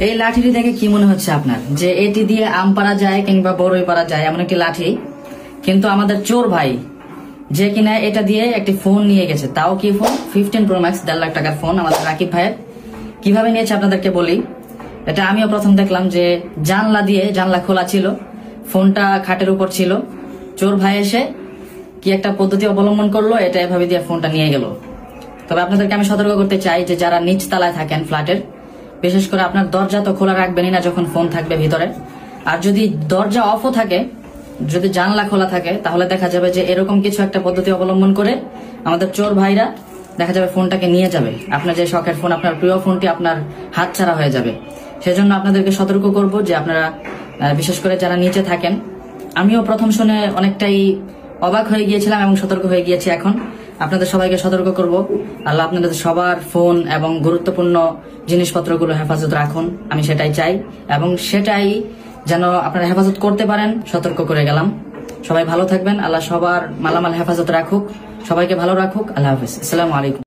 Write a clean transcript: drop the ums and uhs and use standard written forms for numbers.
এই লাঠিটি দেখে কি মনে হচ্ছে আপনার যে এটি দিয়ে আম পাড়া যায় কিংবা বড়ই পাড়া যায় এমন একটি লাঠি? কিন্তু আমাদের চোর ভাই যে কিনা এটা দিয়ে একটি ফোন নিয়ে গেছে, তাও কি ফোন? 15 Pro Max, 1.5 লাখ টাকার ফোন। আমাদের রাকিব ভাইয়ের কিভাবে নিয়েছে আপনাদেরকে বলি। এটা আমিও প্রথম দেখলাম যে জানলা খোলা ছিল, ফোনটা খাটের উপর ছিল। চোর ভাই এসে কি একটা পদ্ধতি অবলম্বন করলো, এটা এভাবে দিয়ে ফোনটা নিয়ে গেল। তবে আপনাদেরকে আমি সতর্ক করতে চাই যে যারা নিচ তলায় থাকেন ফ্ল্যাটের, বিশেষ করে আপনার দরজা তো খোলা রাখবেনই না যখন ফোন থাকবে ভিতরে। আর যদি দরজা অফও থাকে, যদি জানলা খোলা থাকে, তাহলে দেখা যাবে যে এরকম কিছু একটা পদ্ধতি অবলম্বন করে আমাদের চোর ভাইরা দেখা যাবে ফোনটাকে নিয়ে যাবে। আপনার যে শখের ফোন, আপনার প্রিয় ফোনটি আপনার হাতছাড়া হয়ে যাবে। সেজন্য আপনাদেরকে সতর্ক করব যে আপনারা বিশেষ করে যারা নিচে থাকেন, আমিও প্রথম শুনে অনেকটাই অবাক হয়ে গিয়েছিলাম এবং সতর্ক হয়ে গিয়েছি। এখন আপনাদের সবাইকে সতর্ক করব, আল্লাহ আপনাদের সবার ফোন এবং গুরুত্বপূর্ণ জিনিসপত্রগুলো হেফাজত রাখুন, আমি সেটাই চাই এবং সেটাই যেন আপনারা হেফাজত করতে পারেন। সতর্ক করে গেলাম। সবাই ভালো থাকবেন, আল্লাহ সবার মালামাল হেফাজত রাখুক, সবাইকে ভালো রাখুক। আল্লাহ হাফিজ, আসসালামু আলাইকুম।